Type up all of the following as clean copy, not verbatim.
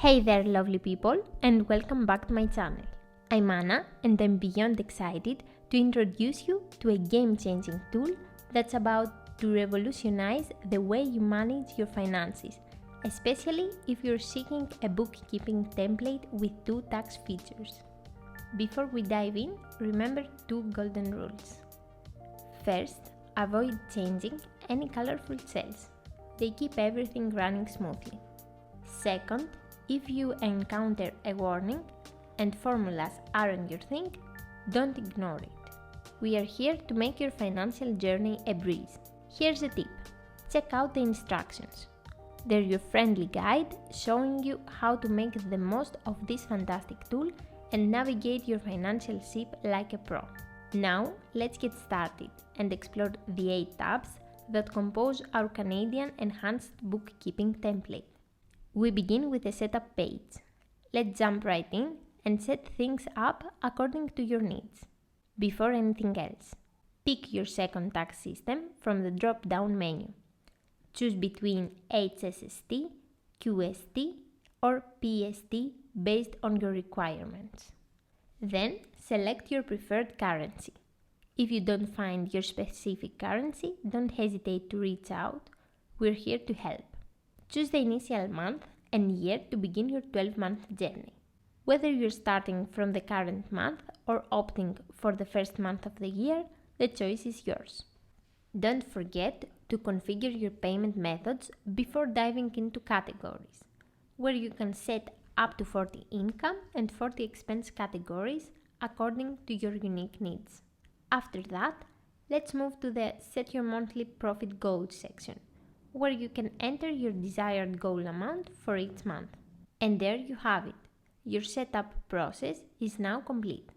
Hey there lovely people, and welcome back to my channel. I'm Anna and I'm beyond excited to introduce you to a game-changing tool that's about to revolutionize the way you manage your finances, especially if you're seeking a bookkeeping template with 2 tax features. Before we dive in, remember 2 golden rules. First, avoid changing any colorful cells. They keep everything running smoothly. Second, if you encounter a warning and formulas aren't your thing, don't ignore it. We are here to make your financial journey a breeze. Here's a tip. Check out the instructions. They're your friendly guide showing you how to make the most of this fantastic tool and navigate your financial ship like a pro. Now, let's get started and explore the 8 tabs that compose our Canadian Enhanced Bookkeeping Template. We begin with a setup page. Let's jump right in and set things up according to your needs. Before anything else, pick your second tax system from the drop-down menu. Choose between HSST, QST, or PST based on your requirements. Then select your preferred currency. If you don't find your specific currency, don't hesitate to reach out. We're here to help. Choose the initial month and year to begin your 12-month journey. Whether you're starting from the current month or opting for the first month of the year, the choice is yours. Don't forget to configure your payment methods before diving into categories, where you can set up to 40 income and 40 expense categories according to your unique needs. After that, let's move to the Set Your Monthly Profit Goals section, where you can enter your desired goal amount for each month. And there you have it. Your setup process is now complete.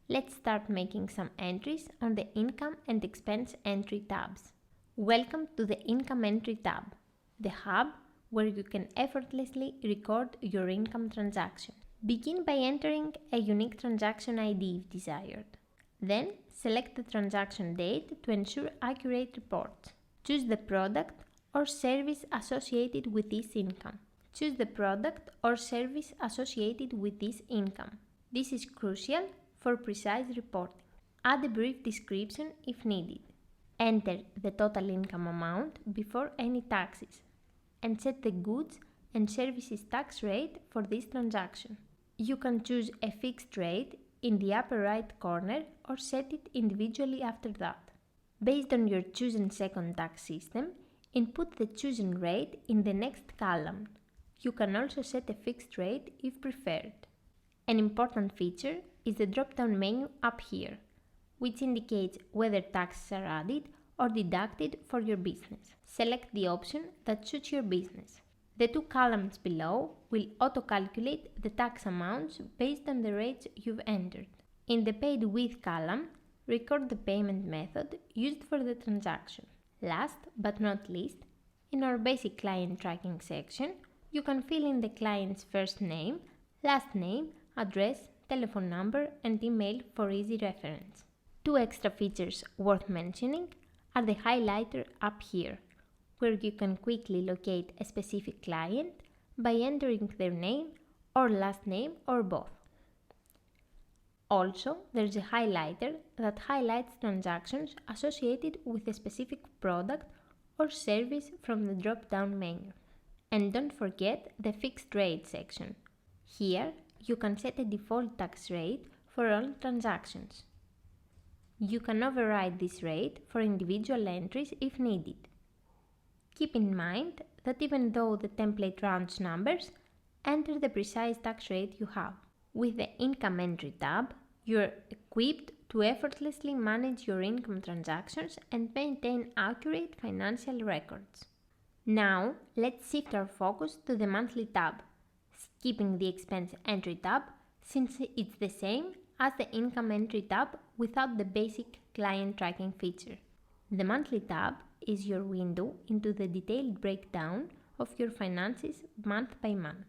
Let's start making some entries on the Income and Expense Entry tabs. Welcome to the Income Entry tab, the hub where you can effortlessly record your income transaction. Begin by entering a unique transaction ID if desired. Then select the transaction date to ensure accurate reports. Choose the product or service associated with this income. Choose the product or service associated with this income. This is crucial for precise reporting. Add a brief description if needed. Enter the total income amount before any taxes and set the goods and services tax rate for this transaction. You can choose a fixed rate in the upper right corner or set it individually after that. Based on your chosen second tax system, input the chosen rate in the next column. You can also set a fixed rate if preferred. An important feature is the drop-down menu up here, which indicates whether taxes are added or deducted for your business. Select the option that suits your business. The 2 columns below will auto-calculate the tax amounts based on the rates you've entered. In the Paid With column, record the payment method used for the transaction. Last but not least, in our basic client tracking section, you can fill in the client's first name, last name, address, telephone number, and email for easy reference. 2 extra features worth mentioning are the highlighter up here, where you can quickly locate a specific client by entering their name or last name or both. Also, there's a highlighter that highlights transactions associated with a specific product or service from the drop-down menu. And don't forget the fixed rate section. Here, you can set a default tax rate for all transactions. You can override this rate for individual entries if needed. Keep in mind that even though the template rounds numbers, enter the precise tax rate you have. With the Income Entry tab, you're equipped to effortlessly manage your income transactions and maintain accurate financial records. Now, let's shift our focus to the Monthly tab, skipping the Expense Entry tab since it's the same as the Income Entry tab without the basic client tracking feature. The Monthly tab is your window into the detailed breakdown of your finances month by month.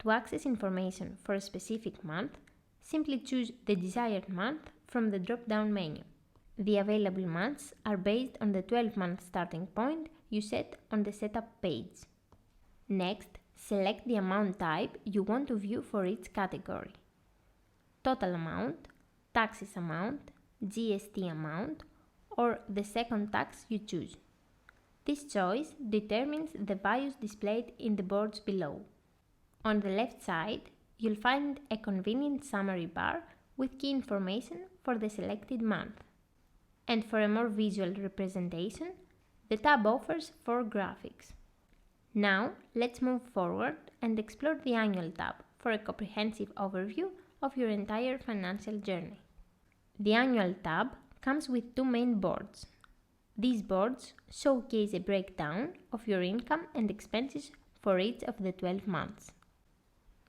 To access information for a specific month, simply choose the desired month from the drop-down menu. The available months are based on the 12-month starting point you set on the setup page. Next, Select the amount type you want to view for each category: total amount, taxes amount, GST amount, or the second tax you choose. This choice determines the values displayed in the boards below. On the left side, you'll find a convenient summary bar with key information for the selected month. And for a more visual representation, the tab offers 4 graphics. Now, let's move forward and explore the Annual tab for a comprehensive overview of your entire financial journey. The Annual tab comes with 2 main boards. These boards showcase a breakdown of your income and expenses for each of the 12 months.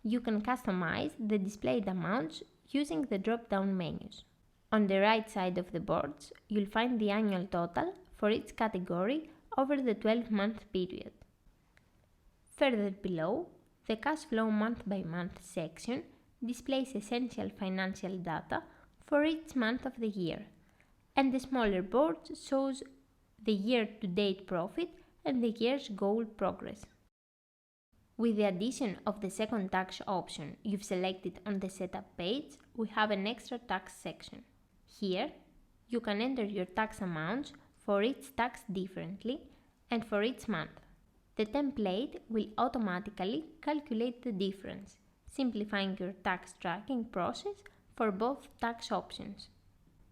You can customize the displayed amounts using the drop-down menus. On the right side of the boards, you'll find the annual total for each category over the 12-month period. Further below, the Cash Flow Month by Month section displays essential financial data for each month of the year, and the smaller board shows the year-to-date profit and the year's goal progress. With the addition of the second tax option you've selected on the setup page, we have an extra tax section. Here, you can enter your tax amounts for each tax differently and for each month. The template will automatically calculate the difference, simplifying your tax tracking process for both tax options.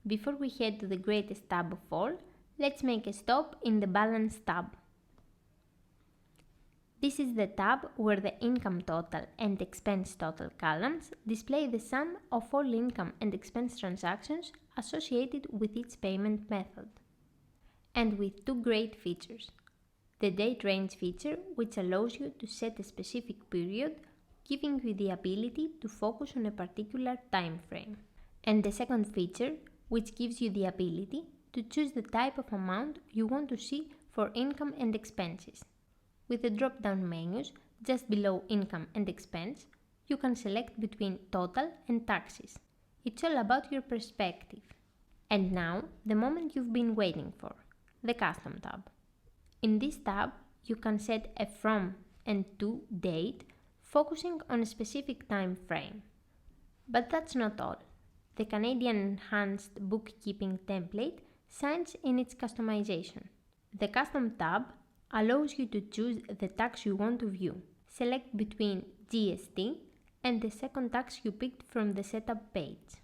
Before we head to the greatest tab of all, let's make a stop in the Balance tab. This is the tab where the income total and expense total columns display the sum of all income and expense transactions associated with each payment method. And with 2 great features: the date range feature, which allows you to set a specific period, giving you the ability to focus on a particular time frame, and the second feature, which gives you the ability to choose the type of amount you want to see for income and expenses. With the drop-down menus just below income and expense, you can select between total and taxes. It's all about your perspective. And now, the moment you've been waiting for, the Custom tab. In this tab, you can set a from and to date, focusing on a specific time frame. But that's not all. The Canadian Enhanced Bookkeeping Template shines in its customization. The Custom tab allows you to choose the tax you want to view. Select between GST and the second tax you picked from the setup page.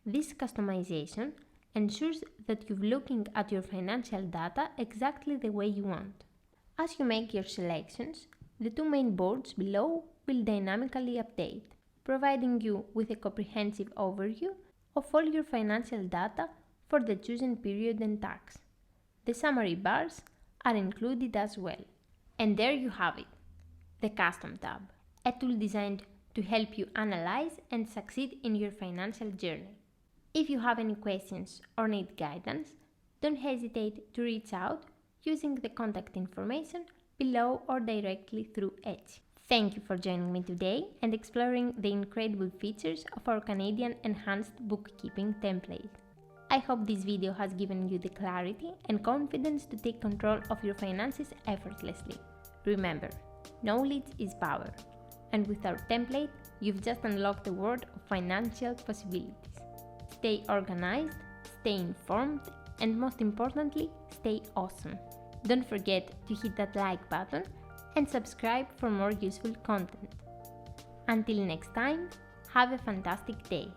This customization ensures that you're looking at your financial data exactly the way you want. As you make your selections, the 2 main boards below will dynamically update, providing you with a comprehensive overview of all your financial data for the chosen period and tax. The summary bars are included as well. And there you have it, the Custom tab, a tool designed to help you analyze and succeed in your financial journey. If you have any questions or need guidance, don't hesitate to reach out using the contact information below or directly through Etsy. Thank you for joining me today and exploring the incredible features of our Canadian Enhanced Bookkeeping Template. I hope this video has given you the clarity and confidence to take control of your finances effortlessly. Remember, knowledge is power, and with our template, you've just unlocked a world of financial possibilities. Stay organized, stay informed, and most importantly, stay awesome. Don't forget to hit that like button and subscribe for more useful content. Until next time, have a fantastic day.